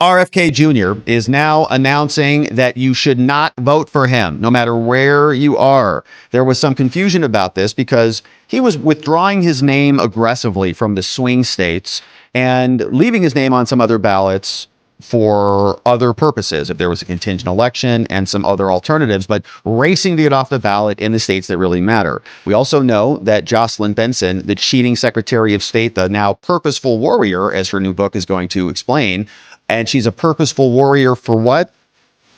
RFK Jr. is now announcing that you should not vote for him, no matter where you are. There was some confusion about this because he was withdrawing his name aggressively from the swing states and leaving his name on some other ballots for other purposes, if there was a contingent election and some other alternatives, but racing to get off the ballot in the states that really matter. We also know that Jocelyn Benson, the cheating Secretary of State, the now purposeful warrior, as her new book is going to explain, and she's a purposeful warrior for what?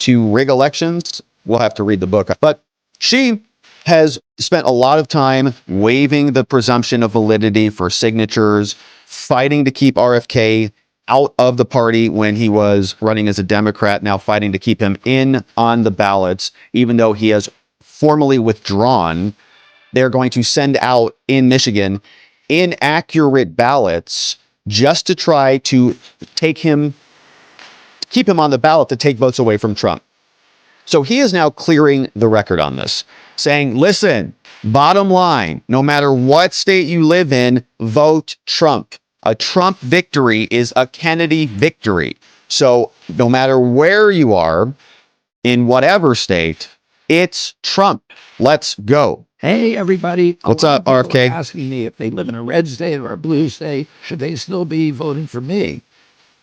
To rig elections? We'll have to read the book. But she has spent a lot of time waiving the presumption of validity for signatures, fighting to keep RFK out of the party when he was running as a Democrat, now fighting to keep him in on the ballots, even though he has formally withdrawn. They're going to send out in Michigan inaccurate ballots just to try to keep him on the ballot to take votes away from Trump. So he is now clearing the record on this, saying, listen, bottom line, no matter what state you live in, vote Trump. A Trump victory is a Kennedy victory. So no matter where you are, in whatever state, it's Trump. Let's go. Hey, everybody. What's up, RFK? Asking me if they live in a red state or a blue state, should they still be voting for me?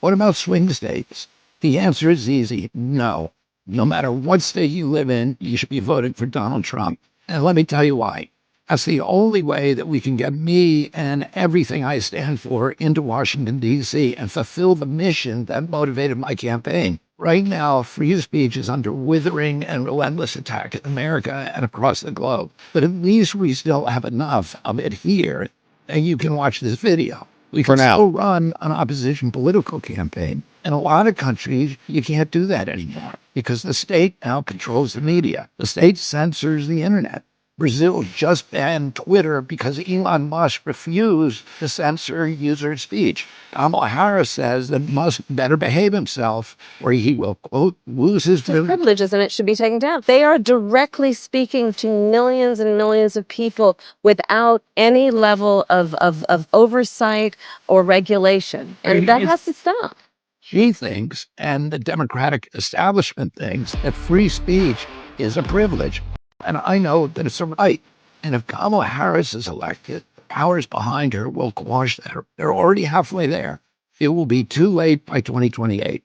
What about swing states? The answer is easy. No. No matter what state you live in, you should be voting for Donald Trump. And let me tell you why. That's the only way that we can get me and everything I stand for into Washington, D.C. and fulfill the mission that motivated my campaign. Right now, free speech is under withering and relentless attack in America and across the globe. But at least we still have enough of it here, and you can watch this video. We can still run an opposition political campaign. In a lot of countries, you can't do that anymore because the state now controls the media. The state censors the internet. Brazil just banned Twitter because Elon Musk refused to censor user speech. Kamala Harris says that Musk better behave himself or he will, quote, lose his privileges and it should be taken down. They are directly speaking to millions and millions of people without any level of oversight or regulation. And that has to stop. She thinks, and the Democratic establishment thinks, that free speech is a privilege. And I know that it's a right. And if Kamala Harris is elected, the powers behind her will quash that. They're already halfway there. It will be too late by 2028.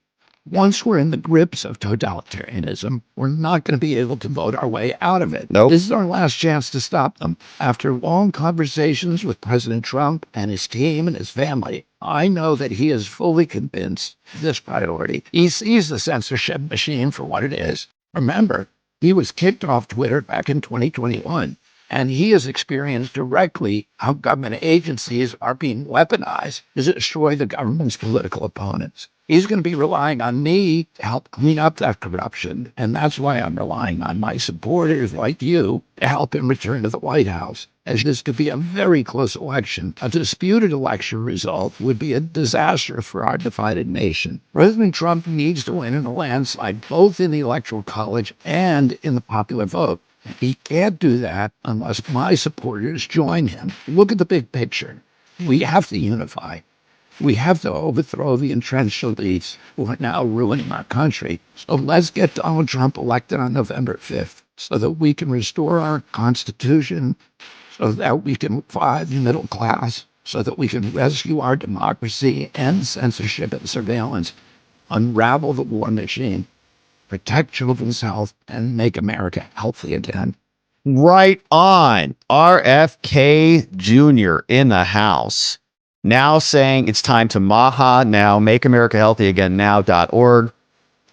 Once we're in the grips of totalitarianism, we're not going to be able to vote our way out of it. Nope. This is our last chance to stop them. After long conversations with President Trump and his team and his family, I know that he is fully convinced of this priority. He sees the censorship machine for what it is. Remember, he was kicked off Twitter back in 2021, and he has experienced directly how government agencies are being weaponized to destroy the government's political opponents. He's going to be relying on me to help clean up that corruption, and that's why I'm relying on my supporters like you to help him return to the White House, as this could be a very close election. A disputed election result would be a disaster for our divided nation. President Trump needs to win in a landslide, both in the Electoral College and in the popular vote. He can't do that unless my supporters join him. Look at the big picture. We have to unify. We have to overthrow the entrenched elites who are now ruining our country. So let's get Donald Trump elected on November 5th so that we can restore our Constitution, so that we can revive the middle class, so that we can rescue our democracy, end censorship and surveillance, unravel the war machine, protect children's health, and make America healthy again. Right on. RFK Jr. in the house. Now saying it's time to Maha now, make America healthy again now.org,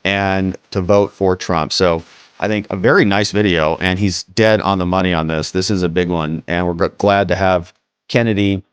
and to vote for Trump. So I think a very nice video, and he's dead on the money on this. This is a big one, and we're glad to have Kennedy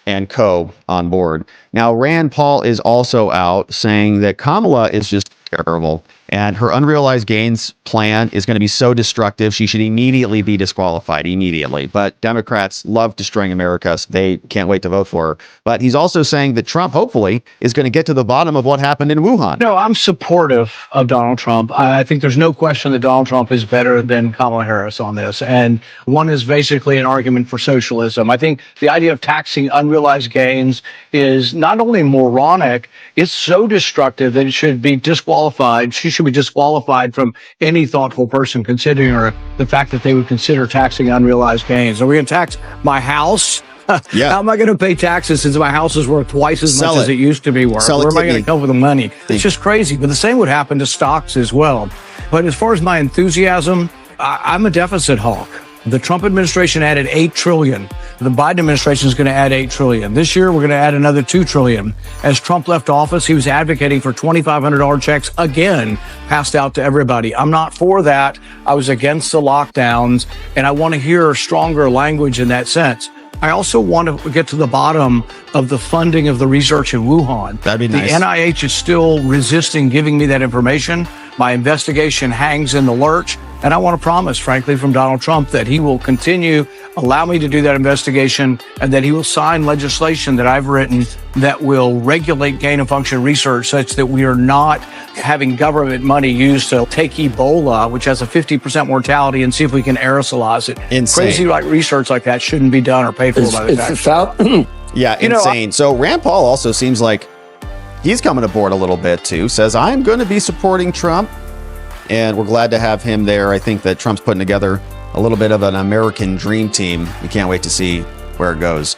and co on board. Now, Rand Paul is also out saying that Kamala is just terrible, and her unrealized gains plan is going to be so destructive, she should immediately be disqualified, immediately. But Democrats love destroying America, so they can't wait to vote for her. But he's also saying that Trump, hopefully, is going to get to the bottom of what happened in Wuhan. No, I'm supportive of Donald Trump. I think there's no question that Donald Trump is better than Kamala Harris on this. And one is basically an argument for socialism. I think the idea of taxing unrealized gains is not only moronic, it's so destructive that it should be disqualified. She should be disqualified from any thoughtful person considering her the fact that they would consider taxing unrealized gains. Are we going to tax my house? Yeah. How am I going to pay taxes since my house is worth twice as much as it used to be worth? Where am I going to come with the money? It's just crazy. But the same would happen to stocks as well. But as far as my enthusiasm, I'm a deficit hawk. The Trump administration added $8 trillion. The Biden administration is going to add $8 trillion. This year, we're going to add another $2 trillion. As Trump left office, he was advocating for $2,500 checks again, passed out to everybody. I'm not for that. I was against the lockdowns, and I want to hear stronger language in that sense. I also want to get to the bottom of the funding of the research in Wuhan. That'd be nice. The NIH is still resisting giving me that information. My investigation hangs in the lurch. And I want to promise, frankly, from Donald Trump that he will continue, allow me to do that investigation, and that he will sign legislation that I've written that will regulate gain of function research such that we are not having government money used to take Ebola, which has a 50% mortality, and see if we can aerosolize it. Insane. Crazy research like that shouldn't be done or paid for by the taxpayer. Yeah, insane. So Rand Paul also seems like he's coming aboard a little bit too. Says, I'm going to be supporting Trump. And we're glad to have him there. I think that Trump's putting together a little bit of an American dream team. We can't wait to see where it goes.